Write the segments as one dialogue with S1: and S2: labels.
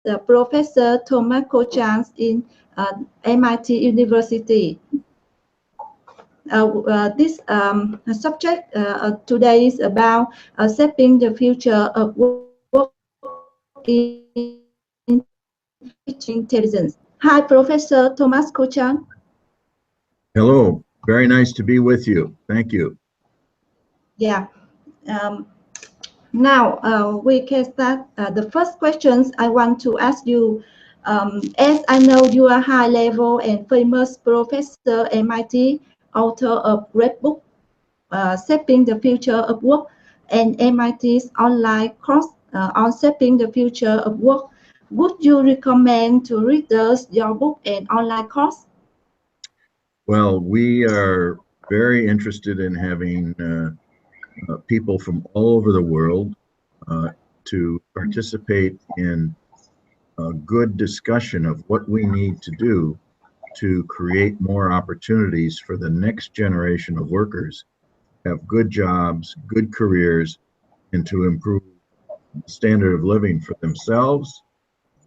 S1: Professor Thomas KOCHAN in MIT University. This subject today is about shaping the future of work in artificial intelligence. Hi, Professor Thomas KOCHAN.
S2: Hello, very nice to be with you. Thank you.
S1: Yeah. Now we can start. The first questions I want to ask you, as I know you are high-level and famous professor at MIT, author of great book, Shaping the Future of Work, and MIT's online course on Shaping the Future of Work. Would you recommend to readers your book and online course?
S2: Well, we are very interested in having people from all over the world to participate in a good discussion of what we need to do to create more opportunities for the next generation of workers, have good jobs, good careers, and to improve the standard of living for themselves,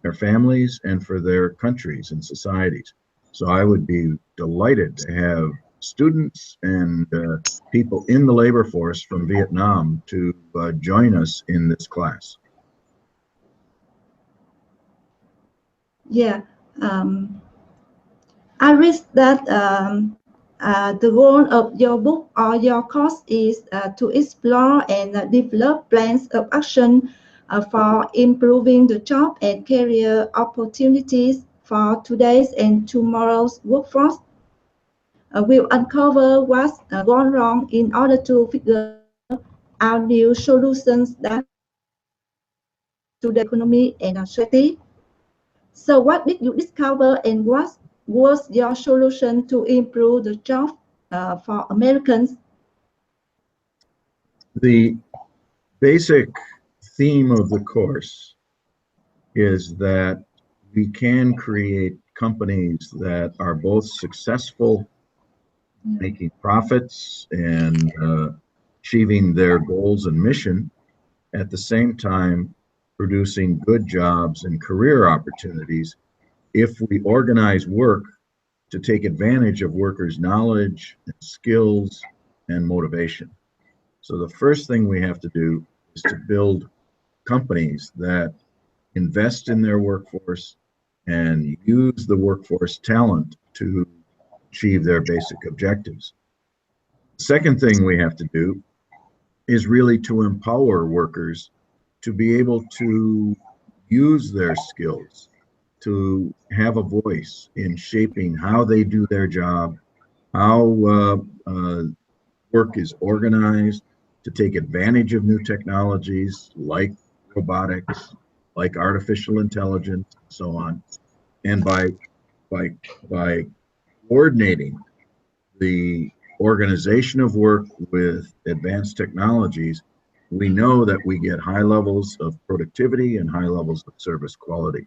S2: their families, and for their countries and societies. So I would be delighted to have students and people in the labor force from Vietnam to join us in this class.
S1: Yeah, I read that the goal of your book or your course is to explore and develop plans of action for improving the job and career opportunities for today's and tomorrow's workforce. Will uncover what's gone wrong in order to figure out new solutions that to the economy and society. So what did you discover and what was your solution to improve the job for Americans?
S2: The basic theme of the course is that we can create companies that are both successful, making profits and achieving their goals and mission, at the same time producing good jobs and career opportunities if we organize work to take advantage of workers' knowledge, skills, and motivation. So the first thing we have to do is to build companies that invest in their workforce and use the workforce talent to achieve their basic objectives. The second thing we have to do is really to empower workers to be able to use their skills, to have a voice in shaping how they do their job, how work is organized, to take advantage of new technologies like robotics, like artificial intelligence, and so on. And by coordinating the organization of work with advanced technologies, we know that we get high levels of productivity and high levels of service quality.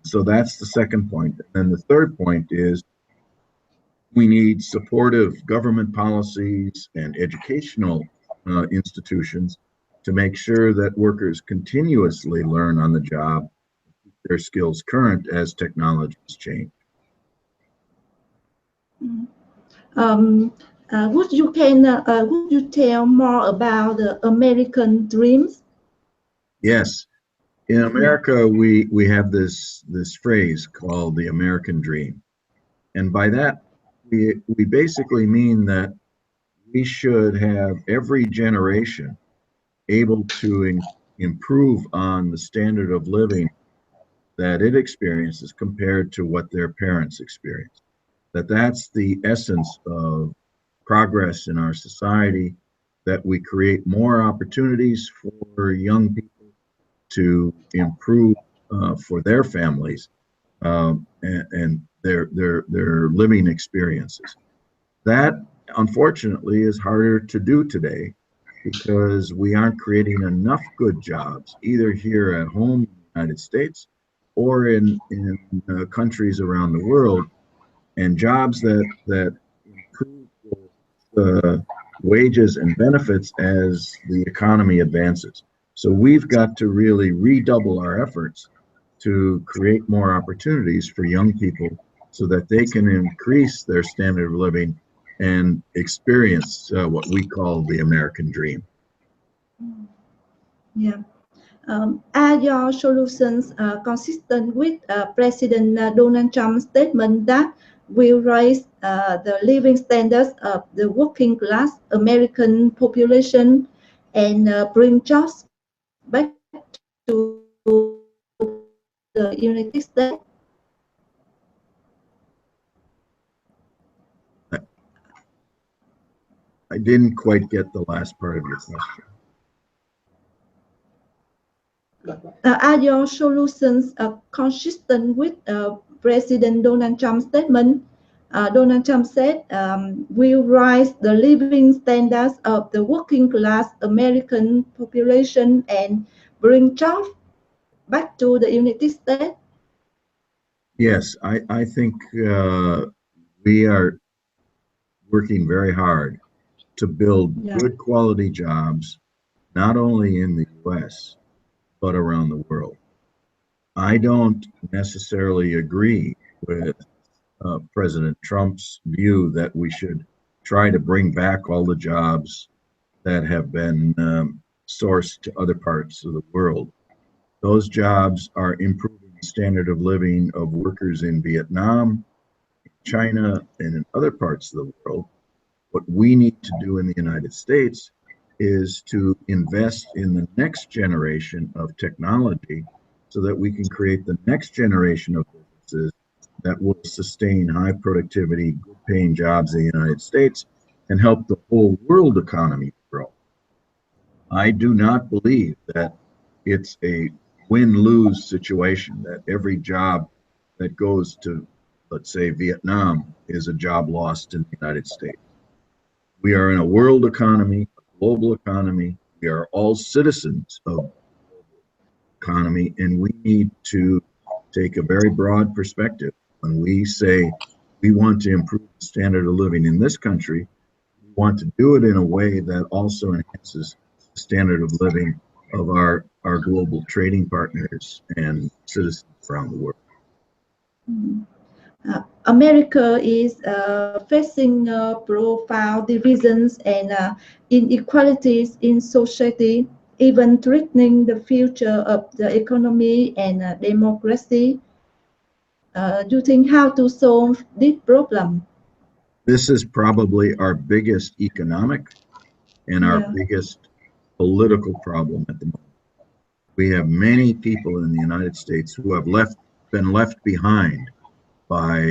S2: So that's the second point. And then the third point is we need supportive government policies and educational institutions to make sure that workers continuously learn on the job, keep their skills current as technologies change.
S1: Would you tell more about the American dreams?
S2: Yes, in America we have this phrase called the American dream, and by that we basically mean that we should have every generation able to improve on the standard of living that it experiences compared to what their parents experienced. That's the essence of progress in our society, that we create more opportunities for young people to improve for their families and their living experiences. That, unfortunately, is harder to do today because we aren't creating enough good jobs, either here at home in the United States or in countries around the world, and jobs that improve wages and benefits as the economy advances. So we've got to really redouble our efforts to create more opportunities for young people so that they can increase their standard of living and experience what we call the American dream.
S1: Yeah. Are your solutions consistent with President Donald Trump's statement that will raise the living standards of the working class American population and bring jobs back to the United States?
S2: I didn't quite get the last part of your question.
S1: Are your solutions consistent with President Donald Trump's statement? Donald Trump said will rise the living standards of the working class American population and bring jobs back to the United States.
S2: Yes, I think we are working very hard to build
S1: Yeah.
S2: good quality jobs, not only in the US, but around the world. I don't necessarily agree with President Trump's view that we should try to bring back all the jobs that have been sourced to other parts of the world. Those jobs are improving the standard of living of workers in Vietnam, China, and in other parts of the world. What we need to do in the United States is to invest in the next generation of technology so that we can create the next generation of businesses that will sustain high productivity, good paying jobs in the United States and help the whole world economy grow. I do not believe that it's a win-lose situation, that every job that goes to, let's say, Vietnam is a job lost in the United States. We are in a world economy, a global economy. We are all citizens of the economy, and we need to take a very broad perspective. When we say we want to improve the standard of living in this country, we want to do it in a way that also enhances the standard of living of our global trading partners and citizens around the world.
S1: America is facing profound divisions and inequalities in society, even threatening the future of the economy and democracy. Do you think how to solve this problem?
S2: This is probably our biggest economic and our
S1: Yeah.
S2: biggest political problem at the moment. We have many people in the United States who have been left behind by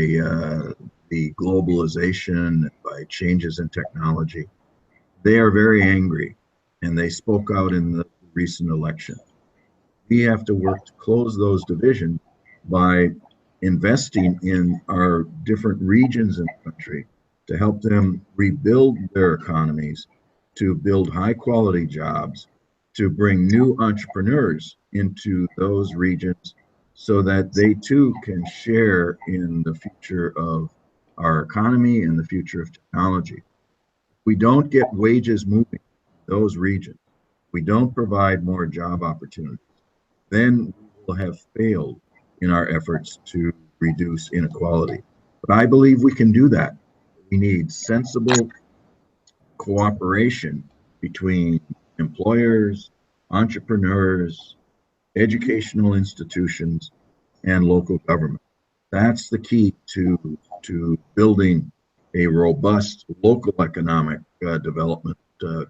S2: the globalization, by changes in technology. They are very angry, and they spoke out in the recent election. We have to work to close those divisions by investing in our different regions in the country to help them rebuild their economies, to build high quality jobs, to bring new entrepreneurs into those regions so that they too can share in the future of our economy and the future of technology. We don't get wages moving in those regions. We don't provide more job opportunities. Then we will have failed in our efforts to reduce inequality. But I believe we can do that. We need sensible cooperation between employers, entrepreneurs, educational institutions, and local government. That's the key to building a robust local economic development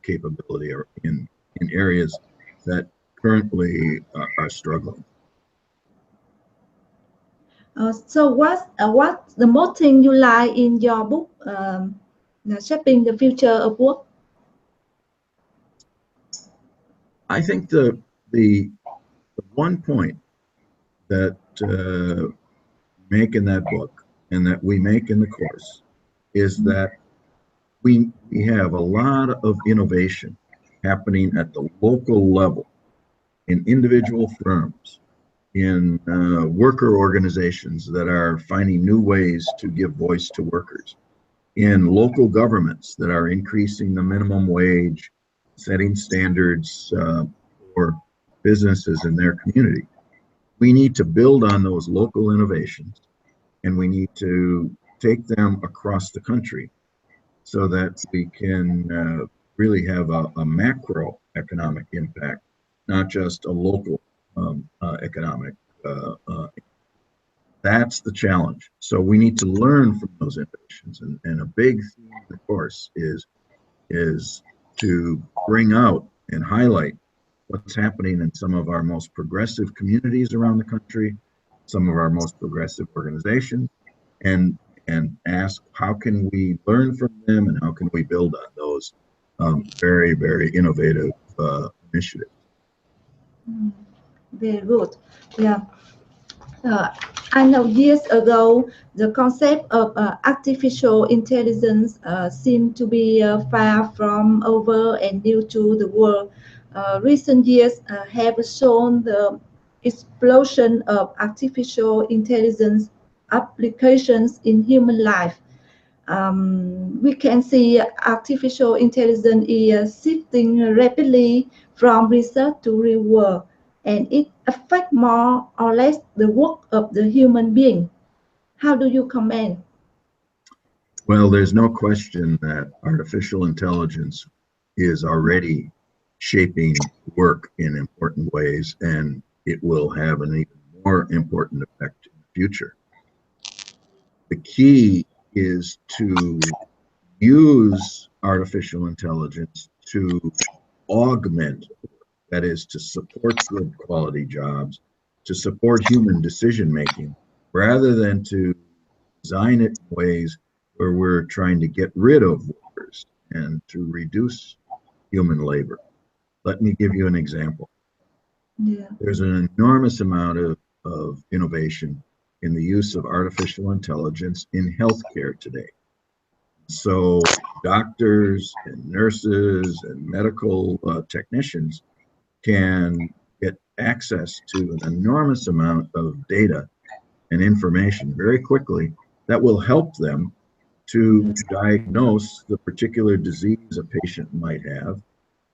S2: capability in areas that currently are struggling.
S1: So what's the most thing you like in your book, Shaping the Future of Work?
S2: I think the one point that make in that book and that we make in the course is that we have a lot of innovation happening at the local level in individual firms, in worker organizations that are finding new ways to give voice to workers, in local governments that are increasing the minimum wage, setting standards for businesses in their community. we need to build on those local innovations, and we need to take them across the country so that we can really have a macroeconomic impact, not just a local economic. That's the challenge. So we need to learn from those innovations, and a big theme of the course is to bring out and highlight what's happening in some of our most progressive communities around the country, some of our most progressive organizations, and ask how can we learn from them and how can we build on those very, very innovative initiatives.
S1: Very good. Yeah. Uh, I know years ago, the concept of artificial intelligence seemed to be far from over and new to the world. Recent years have shown the explosion of artificial intelligence applications in human life. We can see artificial intelligence is shifting rapidly from research to real world, and it affects more or less the work of the human being. How do you comment?
S2: Well, there's no question that artificial intelligence is already shaping work in important ways, and it will have an even more important effect in the future. The key is to use artificial intelligence to augment, that is, to support good quality jobs, to support human decision making, rather than to design it in ways where we're trying to get rid of workers and to reduce human labor. Let me give you an example.
S1: Yeah.
S2: There's an enormous amount of innovation in the use of artificial intelligence in healthcare today. So doctors and nurses and medical technicians can get access to an enormous amount of data and information very quickly that will help them to diagnose the particular disease a patient might have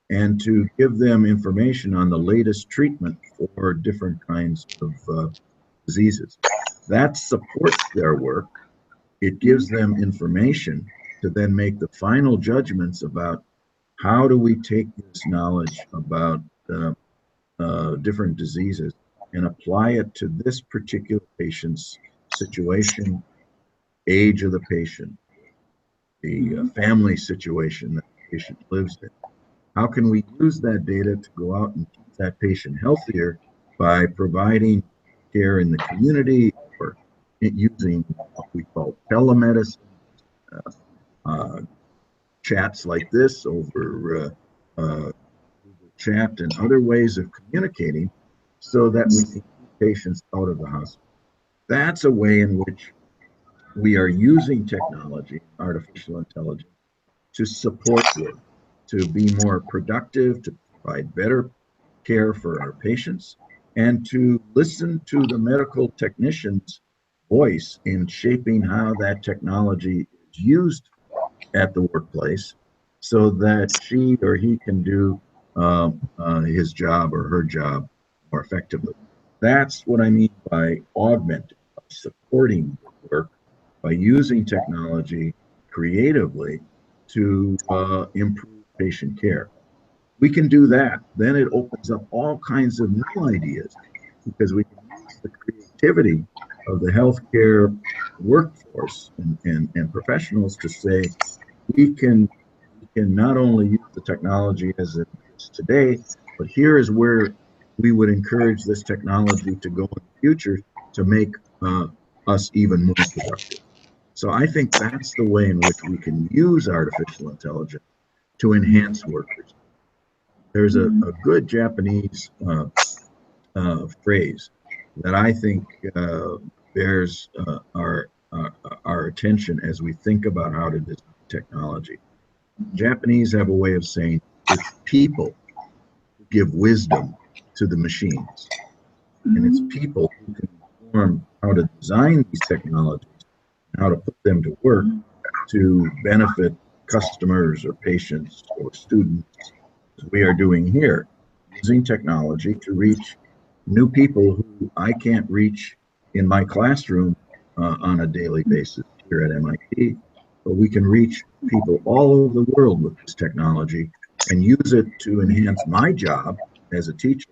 S2: and to give them information on the latest treatment for different kinds of diseases. That supports their work. It gives them information to then make the final judgments about how do we take this knowledge about different diseases and apply it to this particular patient's situation, age of the patient, the family situation that the patient lives in. How can we use that data to go out and keep that patient healthier by providing care in the community or using what we call telemedicine, uh, chats like this over Google Chat and other ways of communicating so that we can keep patients out of the hospital. That's a way in which we are using technology, artificial intelligence, to support work, to be more productive, to provide better care for our patients, and to listen to the medical technician's voice in shaping how that technology is used at the workplace so that she or he can do his job or her job more effectively. That's what I mean by augmenting, by supporting work, by using technology creatively to improve patient care. We can do that. Then it opens up all kinds of new ideas because we can use the creativity of the healthcare workforce and professionals to say, we can not only use the technology as it is today, but here is where we would encourage this technology to go in the future to make us even more productive. So I think that's the way in which we can use artificial intelligence to enhance workers. There's a good Japanese phrase that I think bears our attention as we think about how to design technology. Japanese have a way of saying it's people who give wisdom to the machines, and it's people who can inform how to design these technologies and how to put them to work to benefit customers or patients or students, as we are doing here, using technology to reach new people who I can't reach in my classroom on a daily basis here at MIT, but we can reach people all over the world with this technology and use it to enhance my job as a teacher,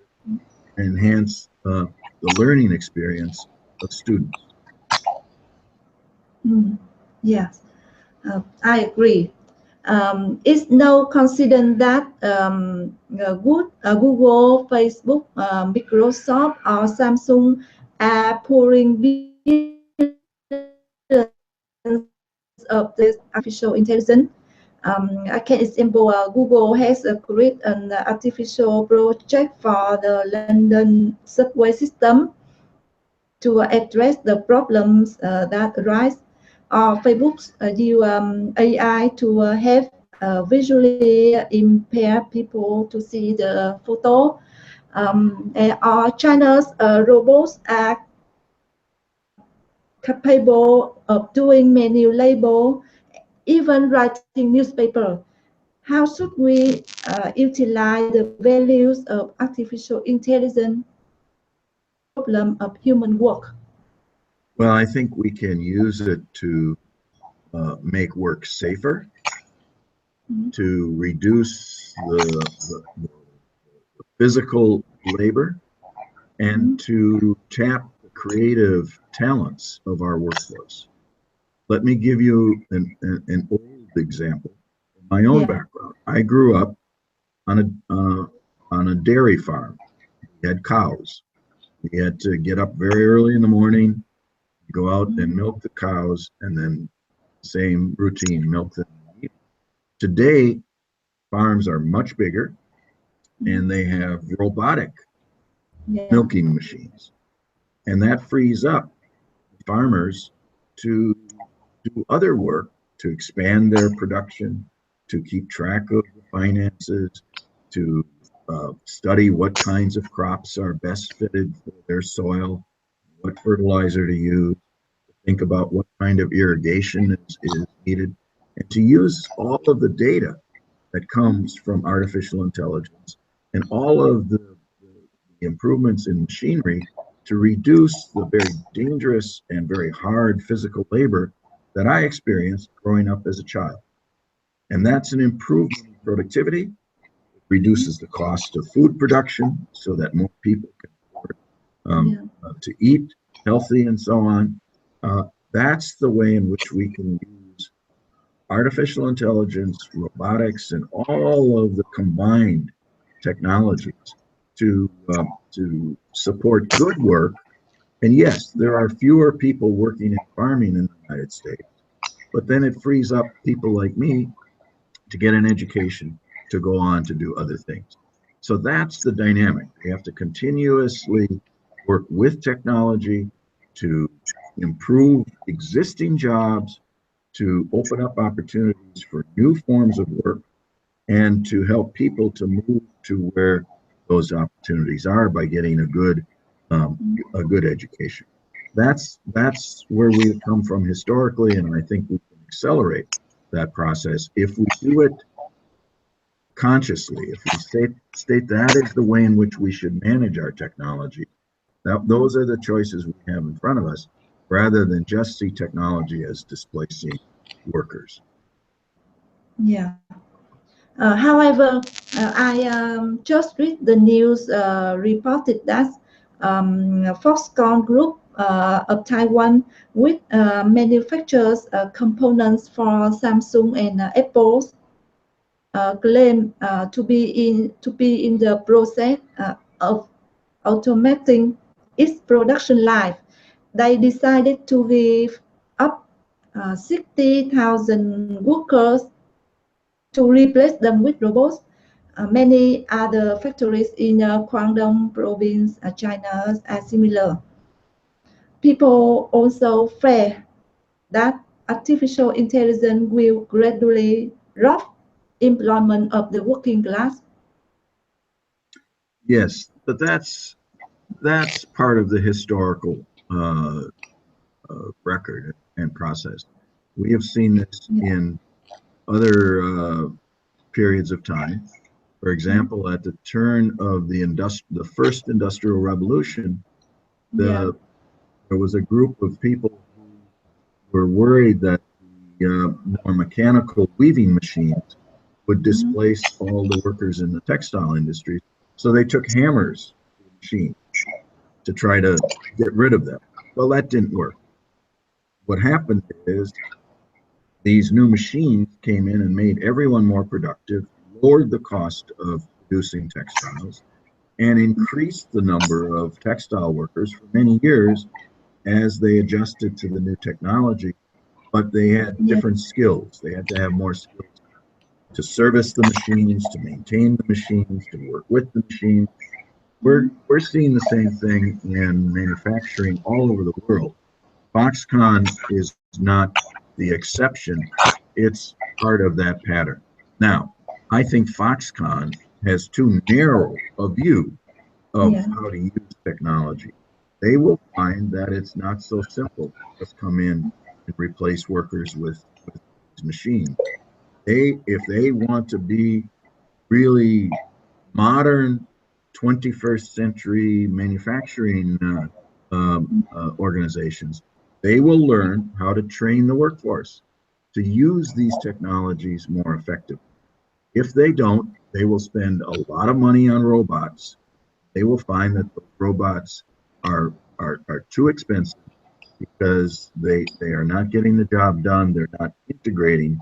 S2: enhance the learning experience of students.
S1: Yes, I agree. It's now considered that Google, Facebook, Microsoft, or Samsung are pouring billions of this artificial intelligence. I can example Google has created an artificial project for the London subway system to address the problems that arise. Facebook use AI to help visually impaired people to see the photo. Or China's robots are capable of doing menu label, even writing newspaper. How should we utilize the values of artificial intelligence to problem of human work?
S2: Well, I think we can use it to make work safer, to reduce the physical labor, and to tap the creative talents of our workforce. Let me give you an old example. In my own
S1: Yeah.
S2: background, I grew up on a dairy farm. We had cows. We had to get up very early in the morning, go out and milk the cows, and then same routine, milk them. Today, farms are much bigger and they have robotic
S1: Yeah.
S2: milking machines. And that frees up farmers to do other work, to expand their production, to keep track of the finances, to study what kinds of crops are best fitted for their soil, what fertilizer to use, think about what kind of irrigation is needed, and to use all of the data that comes from artificial intelligence and all of the improvements in machinery to reduce the very dangerous and very hard physical labor that I experienced growing up as a child. And that's an improvement in productivity. It reduces the cost of food production so that more people can afford
S1: Yeah.
S2: to eat healthy and so on. Uh, that's the way in which we can use artificial intelligence, robotics, and all of the combined technologies to support good work. And yes, there are fewer people working in farming in the United States, but then it frees up people like me to get an education to go on to do other things. So that's the dynamic. We have to continuously work with technology to improve existing jobs, to open up opportunities for new forms of work, and to help people to move to where those opportunities are by getting um, a good education. That's where we've come from historically, and I think we can accelerate that process if we do it consciously. If we state that is the way in which we should manage our technology, that those are the choices we have in front of us, rather than just see technology as displacing workers.
S1: Yeah. However, I just read the news reported that Foxconn Group of Taiwan, which manufactures components for Samsung and Apple, claim to be in the process of automating its production line. They decided to give up 60,000 workers to replace them with robots. Many other factories in Guangdong province, China, are similar. People also fear that artificial intelligence will gradually rob employment of the working class.
S2: Yes, but that's part of the historical record and process. We have seen this
S1: Yeah.
S2: in other periods of time. For example, at the turn of the first industrial revolution,
S1: Yeah.
S2: there was a group of people who were worried that the more mechanical weaving machines would
S1: Mhm.
S2: displace all the workers in the textile industry. So they took hammers to the machine to try to get rid of them. Well, that didn't work. What happened is these new machines came in and made everyone more productive, lowered the cost of producing textiles, and increased the number of textile workers for many years as they adjusted to the new technology. But they had
S1: Yeah.
S2: different skills. They had to have more skills to service the machines, to maintain the machines, to work with the machines. We're seeing the same thing in manufacturing all over the world. Foxconn is not the exception, it's part of that pattern. Now, I think Foxconn has too narrow a view of
S1: Yeah.
S2: how to use technology. They will find that it's not so simple to just come in and replace workers with machines. If they want to be really modern 21st century manufacturing organizations, they will learn how to train the workforce to use these technologies more effectively. If they don't, they will spend a lot of money on robots. They will find that the robots are too expensive because they are not getting the job done. They're not integrating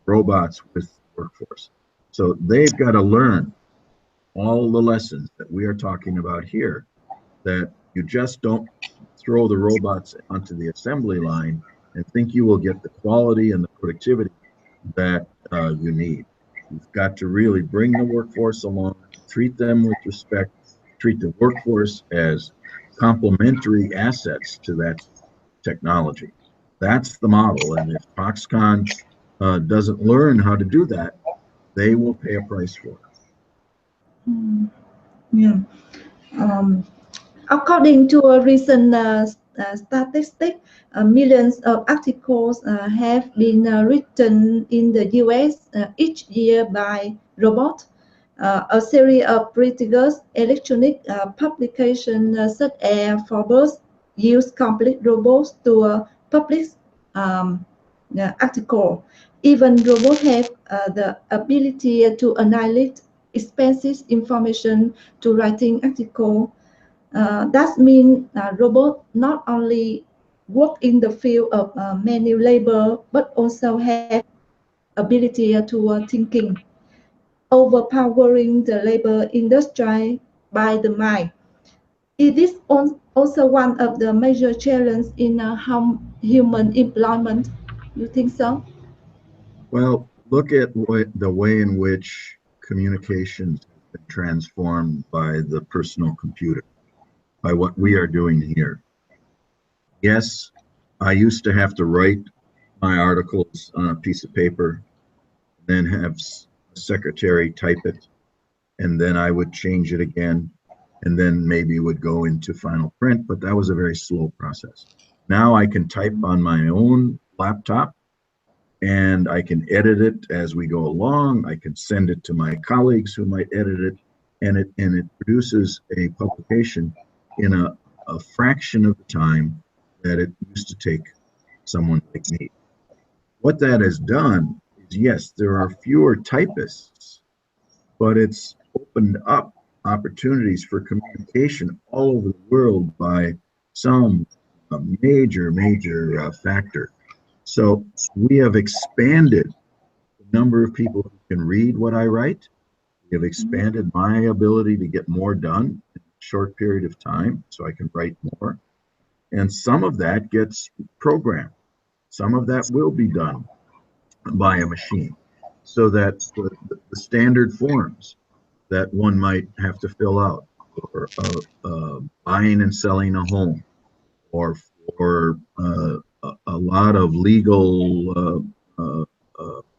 S2: robots with the workforce. So they've got to learn all the lessons that we are talking about here, that you just don't throw the robots onto the assembly line and think you will get the quality and the productivity that you need. You've got to really bring the workforce along, treat them with respect, treat the workforce as complementary assets to that technology. That's the model. And if Foxconn doesn't learn how to do that, they will pay a price for it.
S1: Mm. Yeah. Um, According to a recent statistic, millions of articles have been written in the US each year by robots. A series of prestigious electronic publications such as Forbes use complete robots to publish um, article. Even robots have the ability to analyze expensive information to writing article. That means robots not only work in the field of manual labor, but also have ability to thinking, overpowering the labor industry by the mind. It is also one of the major challenges in human employment. You think so?
S2: Well, look at the way in which communications have been transformed by the personal computer, by what we are doing here. Yes, I used to have to write my articles on a piece of paper, then have a secretary type it, and then I would change it again, and then maybe it would go into final print, but that was a very slow process. Now I can type on my own laptop and I can edit it as we go along. I can send it to my colleagues who might edit it, and it produces a publication in a fraction of the time that it used to take someone like me. What that has done is, yes, there are fewer typists, but it's opened up opportunities for communication all over the world by some major factor. So we have expanded the number of people who can read what I write. We have expanded my ability to get more done in a short period of time so I can write more. And some of that gets programmed. Some of that will be done by a machine so that the standard forms that one might have to fill out for buying and selling a home or for a lot of legal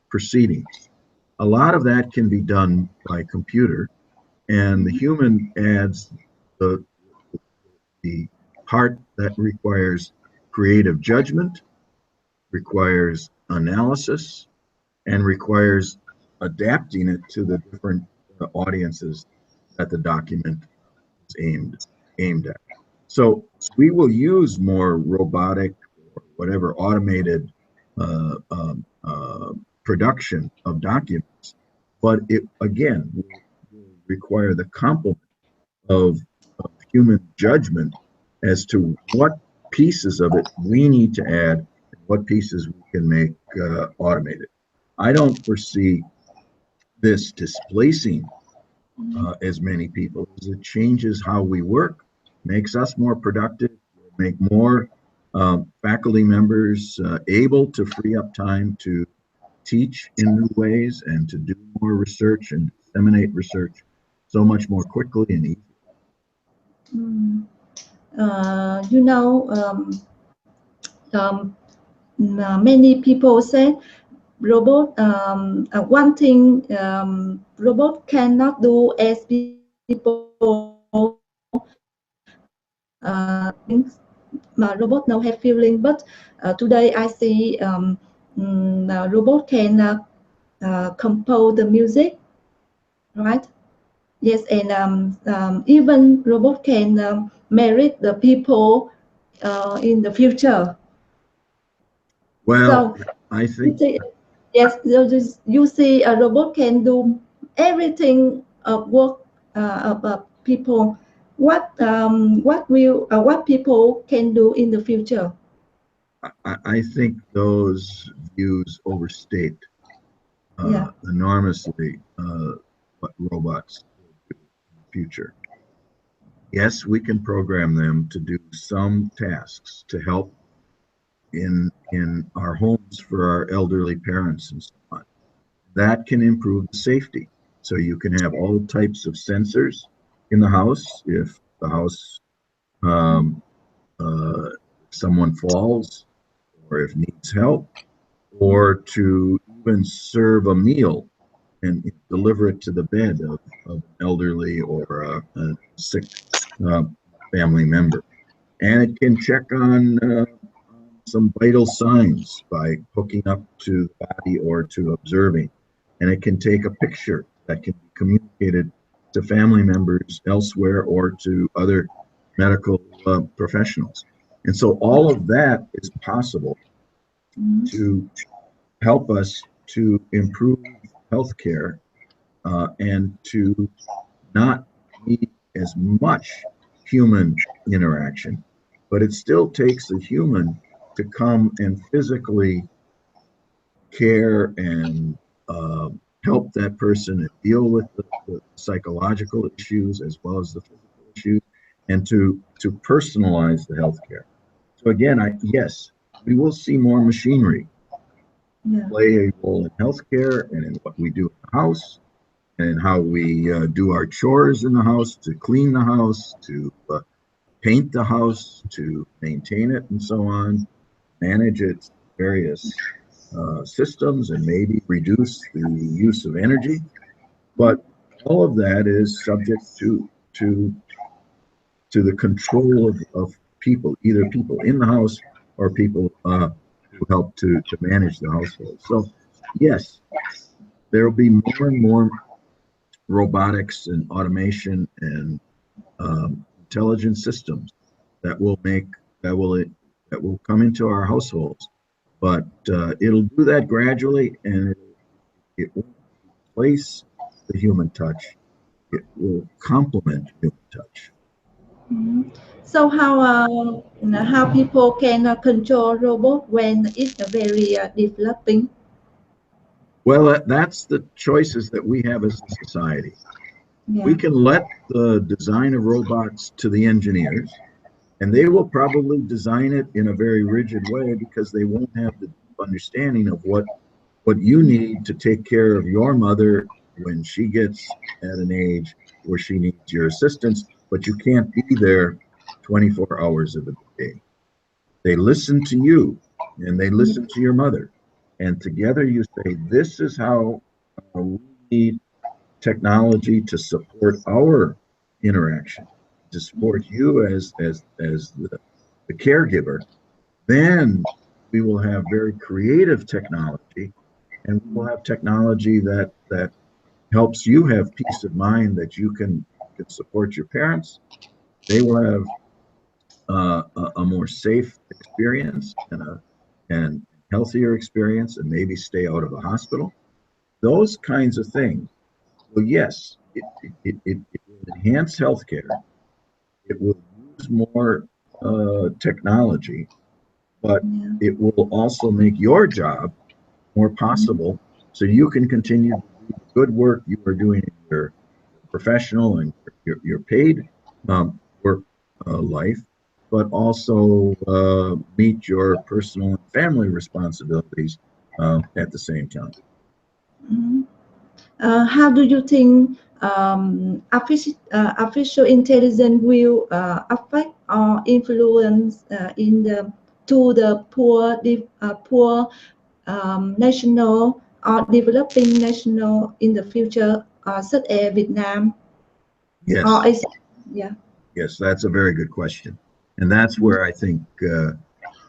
S2: proceedings. A lot of that can be done by computer, and the human adds the, the part that requires creative judgment, requires analysis, and requires adapting it to the different audiences that the document is aimed at. So we will use more robotic or whatever automated production of documents, but it again will require the complement of human judgment as to what pieces of it we need to add and what pieces we can make automated. I don't foresee this displacing as many people as it changes how we work, makes us more productive, make more faculty members able to free up time to teach in new ways and to do more research and disseminate research so much more quickly and easily.
S1: Mm. You know, many people say robot. One thing robot cannot do as people things. Robot now have feeling, but today I see robot can compose the music, right? Yes, and even robot can marry the people in the future.
S2: Well,
S1: So
S2: I
S1: you
S2: think
S1: see, yes, you see a robot can do everything of work of people. What people can do in the future?
S2: I think those views overstate
S1: Yeah.
S2: enormously what robots will do in the future. Yes, we can program them to do some tasks to help in our homes for our elderly parents and so on. That can improve the safety. So you can have all types of sensors in the house. If the house um, someone falls or if needs help, or to even serve a meal and deliver it to the bed of an elderly or a sick uh, family member. And it can check on some vital signs by hooking up to the body or to observing. And it can take a picture that can be communicated to family members elsewhere or to other medical professionals. And so all of that is possible
S1: Mhm.
S2: to help us to improve healthcare and to not need as much human interaction. But it still takes a human to come and physically care and uh, help that person and deal with the psychological issues as well as the physical issues, and to personalize the healthcare. So again, yes, we will see more machinery
S1: Yeah.
S2: play a role in healthcare and in what we do in the house and how we do our chores in the house, to clean the house, to paint the house, to maintain it, and so on, manage its various systems, and maybe reduce the use of energy. But all of that is subject to to the control of people, either people in the house or people who help to manage the household. So, yes, there will be more and more robotics and automation and intelligent systems that will make that will come into our households, but it'll do that gradually, and it won't replace the human touch. It will complement human touch.
S1: Mhm. So how people can control robot when it's very developing?
S2: Well, that's the choices that we have as a society. We
S1: Yeah.
S2: can let the design of robots to the engineers, and they will probably design it in a very rigid way because they won't have the deep understanding of what you need to take care of your mother when she gets at an age where she needs your assistance, but you can't be there 24 hours of the day. They listen to you and they
S1: Yeah.
S2: listen to your mother. And together you say, this is how we need technology to support our interaction, to support you as the caregiver. Then we will have very creative technology, and we will have technology that helps you have peace of mind that you can support your parents. They will have a more safe experience and healthier experience, and maybe stay out of the hospital. Those kinds of things. Well, yes, it will enhance healthcare. It will use more technology, but
S1: yeah.
S2: it will also make your job more
S1: Mhm.
S2: possible, so you can continue to do the good work you are doing in your professional and your paid work life, but also meet your personal and family responsibilities at the same time.
S1: Mhm. How do you think artificial intelligence will affect or influence in the to the poor national or developing national in the future, such as Vietnam or
S2: Yes,
S1: Asia? Yeah.
S2: yes, that's a very good question. And that's
S1: Mhm.
S2: where I think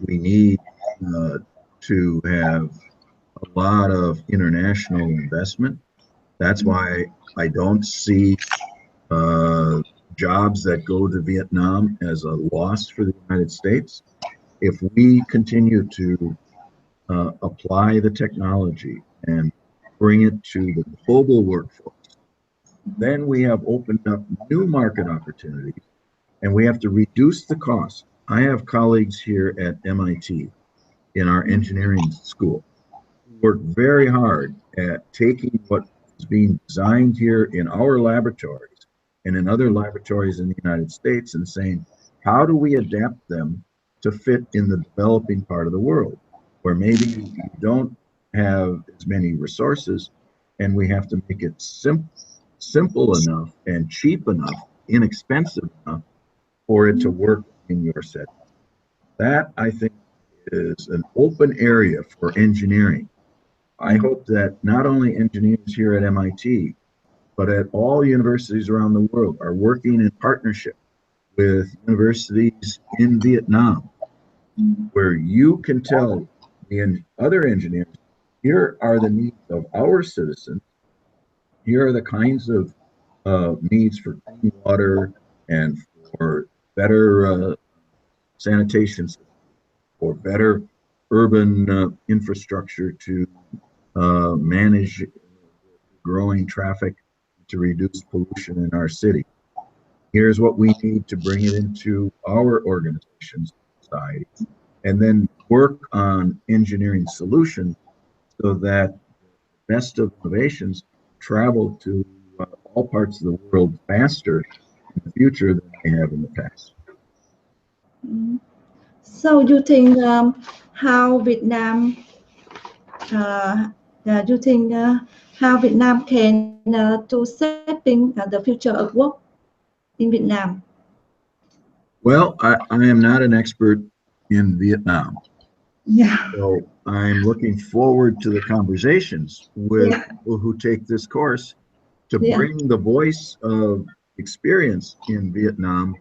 S2: we need uh, to have a lot of international investment. That's why I don't see uh, jobs that go to Vietnam as a loss for the United States. If we continue to apply the technology and bring it to the global workforce, then we have opened up new market opportunities, and we have to reduce the cost. I have colleagues here at MIT in our engineering school who work very hard at taking what is being designed here in our laboratories and in other laboratories in the United States and saying, how do we adapt them to fit in the developing part of the world where maybe you don't have as many resources, and we have to make it simple enough and cheap enough, inexpensive enough for it to work in your setting. That, I think, is an open area for engineering. I hope that not only engineers here at MIT, but at all universities around the world are working in partnership with universities in Vietnam, where you can tell the other engineers, here are the needs of our citizens, here are the kinds of needs for clean water and for better sanitation, for better urban infrastructure to manage growing traffic, to reduce pollution in our city. Here's what we need to bring it into our organizations, society, and then work on engineering solutions so that the best of innovations travel to all parts of the world faster in the future than they have in the past.
S1: Mhm. So you think how Vietnam, uh, you think how Vietnam can to setting the future of work in Vietnam?
S2: Well, I am not an expert in Vietnam,
S1: Yeah,
S2: so I'm looking forward to the conversations with
S1: yeah,
S2: people who take this course to
S1: yeah,
S2: bring the voice of experience in Vietnam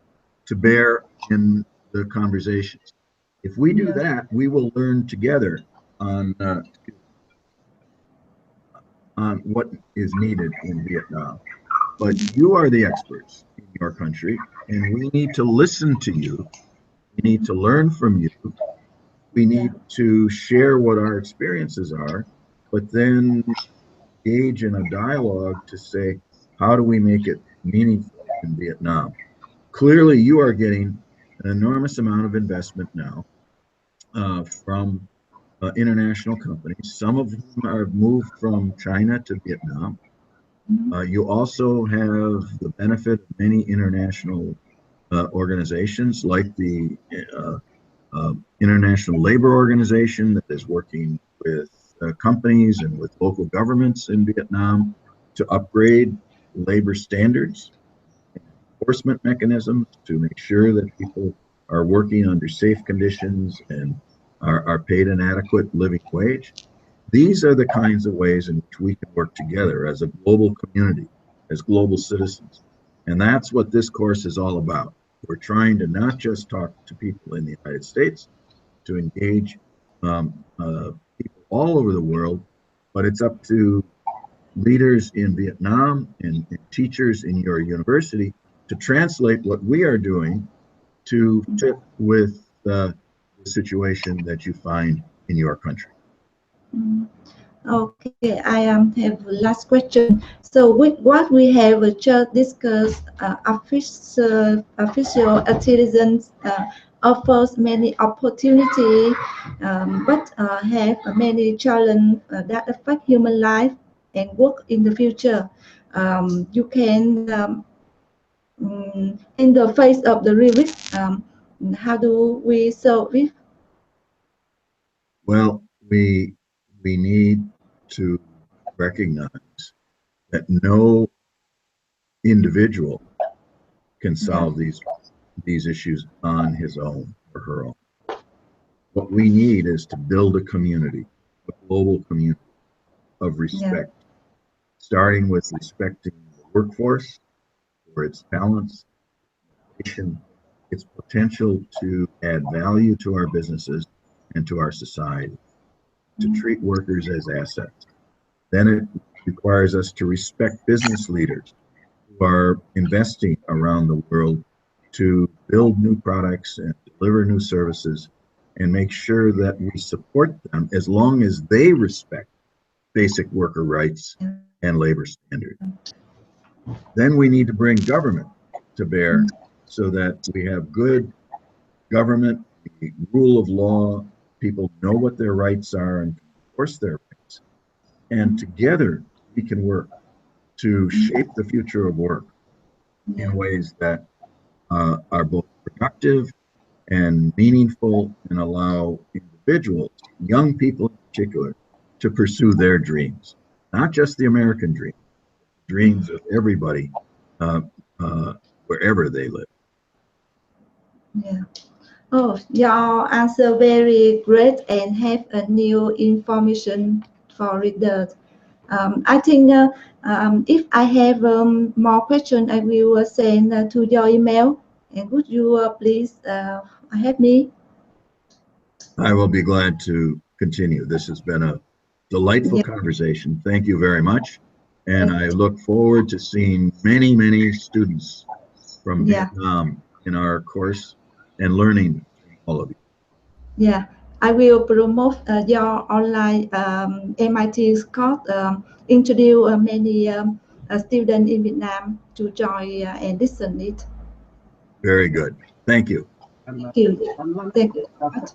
S2: to bear in the conversations. If we do
S1: yeah,
S2: that, we will learn together on uh, on what is needed in Vietnam. But you are the experts in your country, and we need to listen to you. We need to learn from you. We
S1: yeah.
S2: need to share what our experiences are, but then engage in a dialogue to say, how do we make it meaningful in Vietnam? Clearly, you are getting an enormous amount of investment now from international companies, some of whom are moved from China to Vietnam.
S1: Mhm.
S2: You also have the benefit of many international organizations like the uh, International Labor Organization that is working with companies and with local governments in Vietnam to upgrade labor standards and enforcement mechanisms to make sure that people are working under safe conditions and are paid an adequate living wage. These are the kinds of ways in which we can work together as a global community, as global citizens. And that's what this course is all about. We're trying to not just talk to people in the United States, to engage people all over the world, but it's up to leaders in Vietnam and teachers in your university to translate what we are doing to fit with the situation that you find in your country.
S1: Okay, I have last question. So with what we have just discussed, artificial intelligence offers many opportunity, but have many challenges that affect human life and work in the future. You can in the face of the risk, how do we solve it?
S2: Well, we need to recognize that no individual can
S1: Yeah,
S2: solve these issues on his own or her own. What we need is to build a community, a global community of
S1: yeah,
S2: respect, starting with respecting the workforce for its talents, its potential to add value to our businesses and to our society, to treat workers as assets. Then it requires us to respect business leaders who are investing around the world to build new products and deliver new services and make sure that we support them as long as they respect basic worker rights and labor standards. Then we need to bring government to bear so that we have good government, the rule of law, people know what their rights are and can enforce their rights. And together we can work to shape the future of work in
S1: yeah.
S2: ways that are both productive and meaningful and allow individuals, young people in particular, to pursue their dreams, not just the American dream, dreams of everybody, uh, uh, wherever they live.
S1: Yeah. Oh, your answer very great and have a new information for readers. I think if I have more questions, I will send to your email. And would you please help me?
S2: I will be glad to continue. This has been a delightful
S1: Yeah,
S2: conversation. Thank you very much. And
S1: thank
S2: I
S1: you.
S2: look forward to seeing many, many students from
S1: Yeah,
S2: Vietnam in our course and learning from all of you.
S1: yeah. I will promote your online MIT course, introduce many students in Vietnam to join and listen it.
S2: Very good. Thank you.
S1: Thank you. Thank you so much.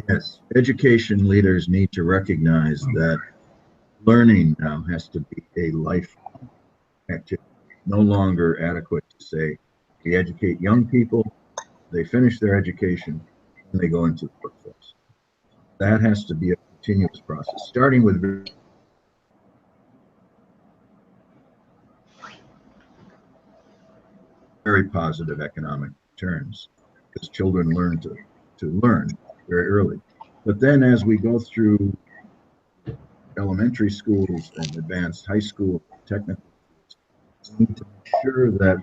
S2: Yes, education leaders need to recognize that learning now has to be a life activity. No longer adequate to say we educate young people, they finish their education, and they go into the workforce. That has to be a continuous process, starting with very positive economic returns because children learn to learn very early. But then as we go through elementary schools and advanced high school, technical schools, we need to make sure that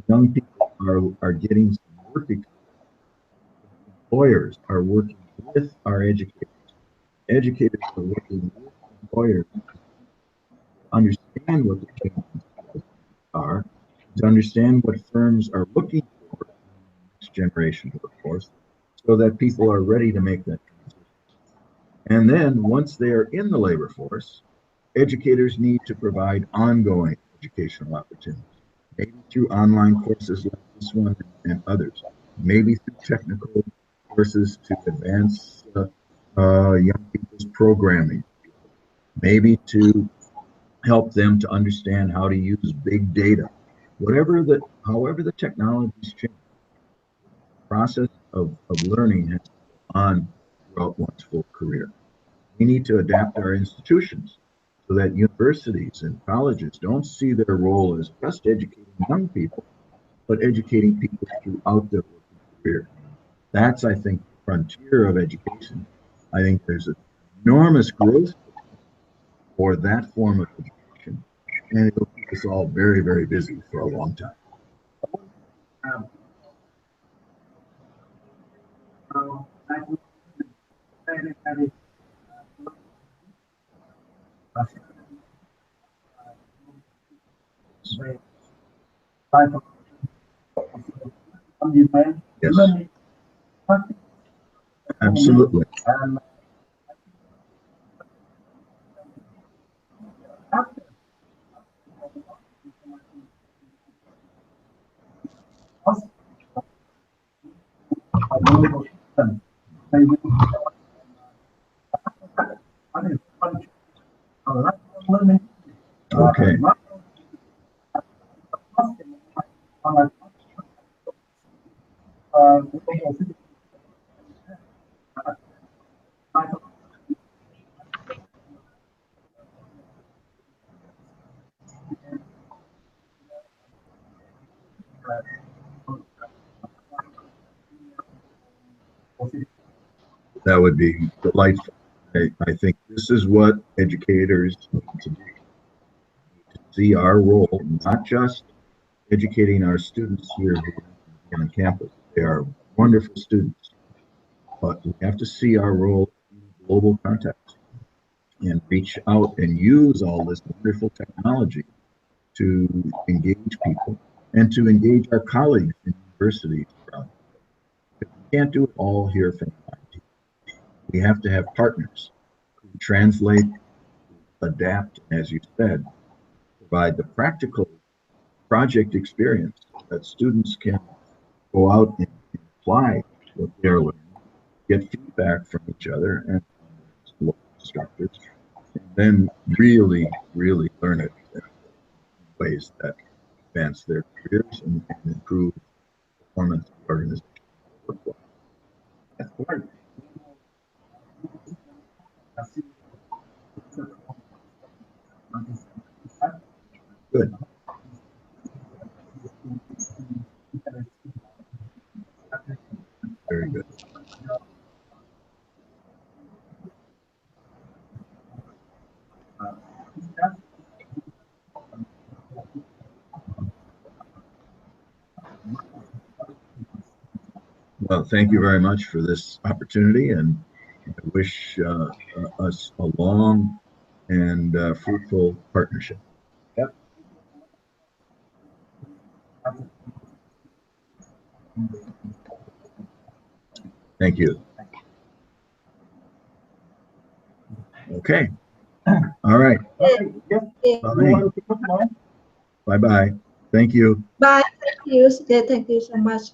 S2: young people are getting some work experience. Employers are working with our educators. Educators are working with employers to understand what the changes are, to understand what firms are looking for in the next generation workforce, so that people are ready to make that transition. And then once they are in the labor force, educators need to provide ongoing educational opportunities, maybe through online courses like this one and others, maybe through technical courses to advance young people's programming, maybe to help them to understand how to use big data. However the technologies change, the process of learning has gone on throughout one's full career. We need to adapt our institutions so that universities and colleges don't see their role as just educating young people, but educating people throughout their working career. That's, I think, the frontier of education. I think there's an enormous growth for that form of education, and it'll keep us all very, very busy for a long time. Yes, absolutely. Okay. That would be delightful. I think this is what educators need to do. To see our role, not just educating our students here on campus. They are wonderful students, but we have to see our role in global context and reach out and use all this wonderful technology to engage people and to engage our colleagues in universities around. But we can't do it all here from MIT. We have to have partners who translate, adapt, and as you said, provide the practical project experience that students can go out and apply what they're learning, get feedback from each other and instructors, and then really, really learn it in ways that advance their careers and improve performance of the organization. Good. Very good. Well, thank you very much for this opportunity, and I wish us a long and fruitful partnership.
S3: Yep.
S2: Thank you. Okay. All right. Bye-bye. Thank you.
S1: Bye. Thank you. Thank you so much.